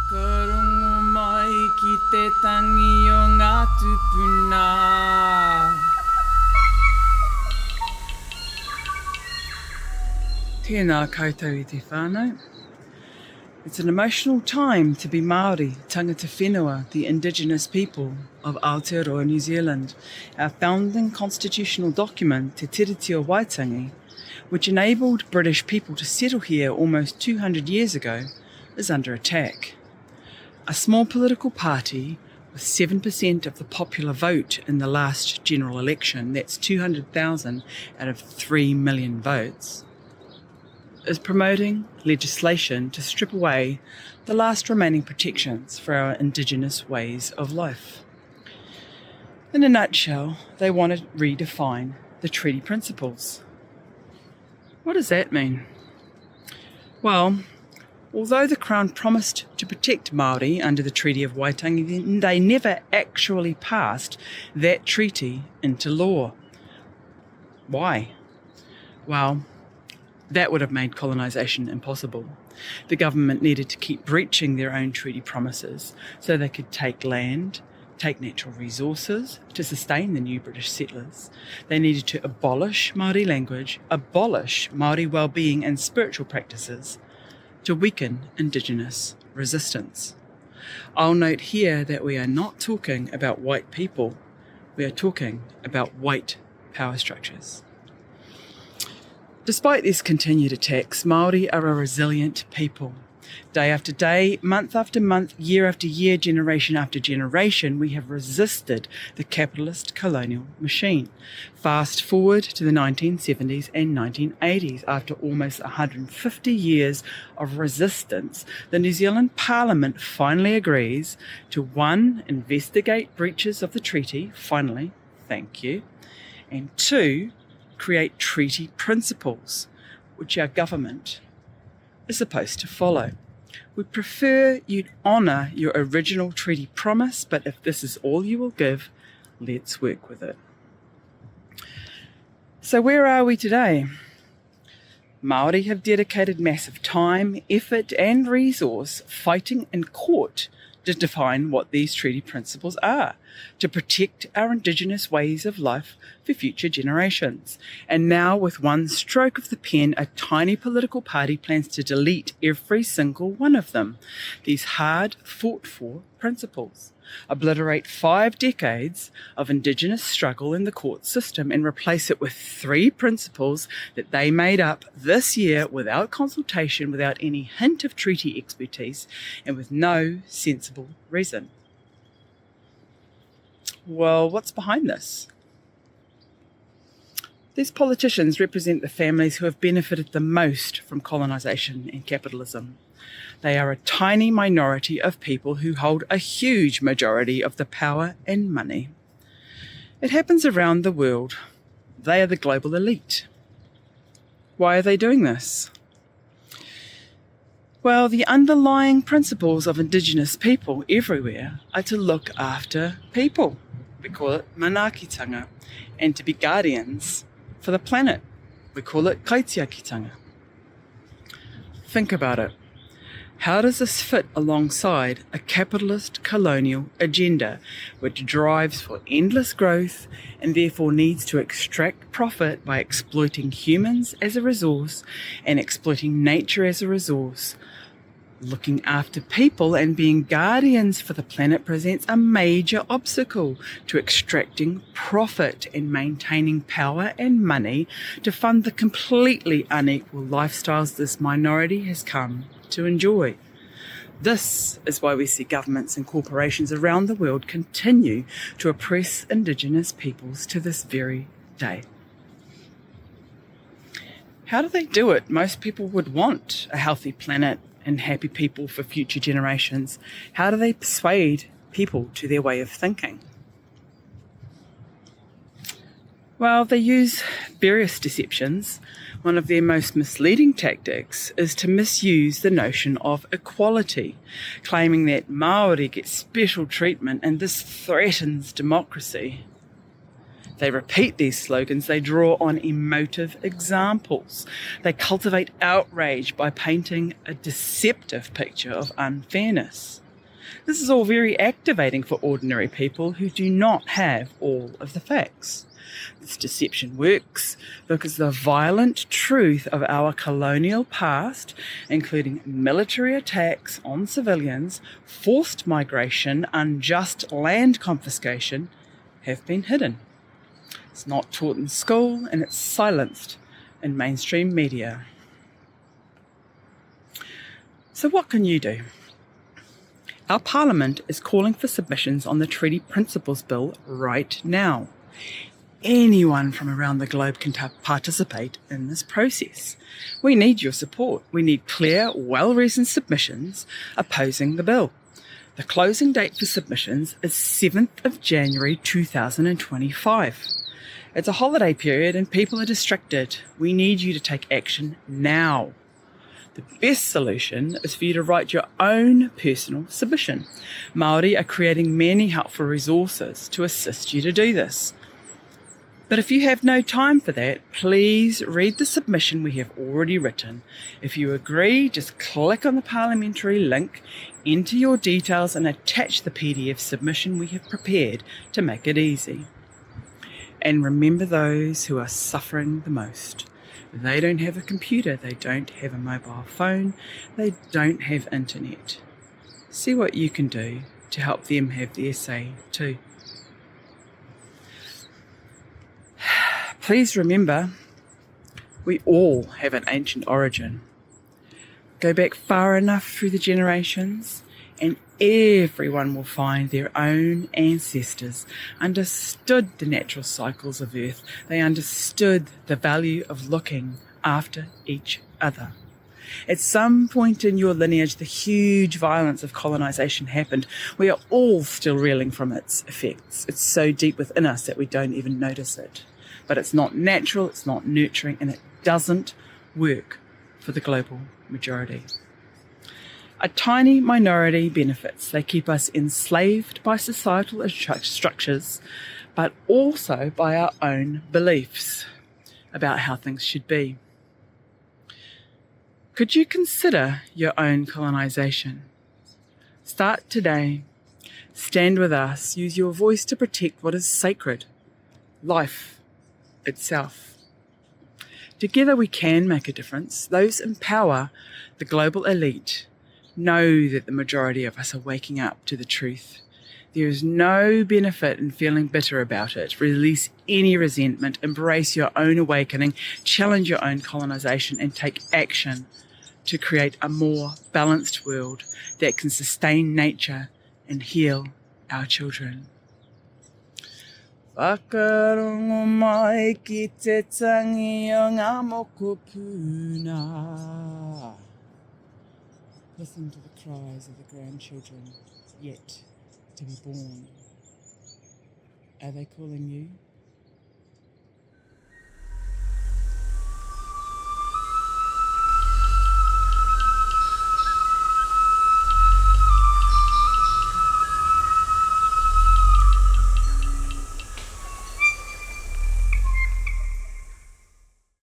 Whakarongo mai ki te tangi o ngā tupuna. Tēnā koutou I te whānau. It's an emotional time to be Māori, tangata whenua, the Indigenous people of Aotearoa, New Zealand. Our founding constitutional document, Te Tiriti o Waitangi, which enabled British people to settle here almost 200 years ago, is under attack. A small political party with 7% of the popular vote in the last general election, that's 200,000 out of 3 million votes, is promoting legislation to strip away the last remaining protections for our Indigenous ways of life. In a nutshell, they want to redefine the treaty principles. What does that mean? Well, although the Crown promised to protect Māori under the Treaty of Waitangi, they never actually passed that treaty into law. Why? Well, that would have made colonisation impossible. The government needed to keep breaching their own treaty promises so they could take land, take natural resources to sustain the new British settlers. They needed to abolish Māori language, abolish Māori well-being and spiritual practices to weaken Indigenous resistance. I'll note here that we are not talking about white people. We are talking about white power structures. Despite these continued attacks, Māori are a resilient people. Day after day, month after month, year after year, generation after generation, we have resisted the capitalist colonial machine. Fast forward to the 1970s and 1980s, after almost 150 years of resistance, the New Zealand Parliament finally agrees to 1, investigate breaches of the treaty, finally, thank you, and 2, create treaty principles, which our government is supposed to follow. We prefer you'd honour your original treaty promise, but if this is all you will give, let's work with it. So where are we today? Māori have dedicated massive time, effort and resource fighting in court to define what these treaty principles are, to protect our Indigenous ways of life for future generations. And now, with one stroke of the pen, a tiny political party plans to delete every single one of them. These hard, fought-for principles. Obliterate 5 decades of Indigenous struggle in the court system and replace it with 3 principles that they made up this year without consultation, without any hint of treaty expertise, and with no sensible reason. Well, what's behind this? These politicians represent the families who have benefited the most from colonisation and capitalism. They are a tiny minority of people who hold a huge majority of the power and money. It happens around the world. They are the global elite. Why are they doing this? Well, the underlying principles of Indigenous people everywhere are to look after people. We call it manaakitanga, and to be guardians for the planet. We call it kaitiakitanga. Think about it. How does this fit alongside a capitalist colonial agenda which drives for endless growth and therefore needs to extract profit by exploiting humans as a resource and exploiting nature as a resource? Looking after people and being guardians for the planet presents a major obstacle to extracting profit and maintaining power and money to fund the completely unequal lifestyles this minority has come to enjoy. This is why we see governments and corporations around the world continue to oppress Indigenous peoples to this very day. How do they do it? Most people would want a healthy planet and happy people for future generations. How do they persuade people to their way of thinking? Well, they use various deceptions. One of their most misleading tactics is to misuse the notion of equality, claiming that Māori get special treatment and this threatens democracy. They repeat these slogans, they draw on emotive examples. They cultivate outrage by painting a deceptive picture of unfairness. This is all very activating for ordinary people who do not have all of the facts. This deception works because the violent truth of our colonial past, including military attacks on civilians, forced migration, unjust land confiscation, have been hidden. It's not taught in school and it's silenced in mainstream media. So what can you do? Our Parliament is calling for submissions on the Treaty Principles Bill right now. Anyone from around the globe can participate in this process. We need your support. We need clear, well-reasoned submissions opposing the bill. The closing date for submissions is 7th of January 2025. It's a holiday period and people are distracted. We need you to take action now. The best solution is for you to write your own personal submission. Māori are creating many helpful resources to assist you to do this. But if you have no time for that, please read the submission we have already written. If you agree, just click on the parliamentary link, enter your details and attach the PDF submission we have prepared to make it easy. And remember those who are suffering the most. They don't have a computer, they don't have a mobile phone, they don't have internet. See what you can do to help them have the essay too. Please remember, we all have an ancient origin. Go back far enough through the generations and everyone will find their own ancestors understood the natural cycles of Earth. They understood the value of looking after each other. At some point in your lineage, the huge violence of colonisation happened. We are all still reeling from its effects. It's so deep within us that we don't even notice it. But it's not natural, it's not nurturing, and it doesn't work for the global majority. A tiny minority benefits. They keep us enslaved by societal structures, but also by our own beliefs about how things should be. Could you consider your own colonisation? Start today. Stand with us. Use your voice to protect what is sacred, life itself. Together we can make a difference. Those in power, the global elite, know that the majority of us are waking up to the truth. There is no benefit in feeling bitter about it. Release any resentment, embrace your own awakening, challenge your own colonisation and take action to create a more balanced world that can sustain nature and heal our children. Whakarongo mai ki te tangi o ngā moko puna. Listen to the cries of the grandchildren yet to be born. Are they calling you?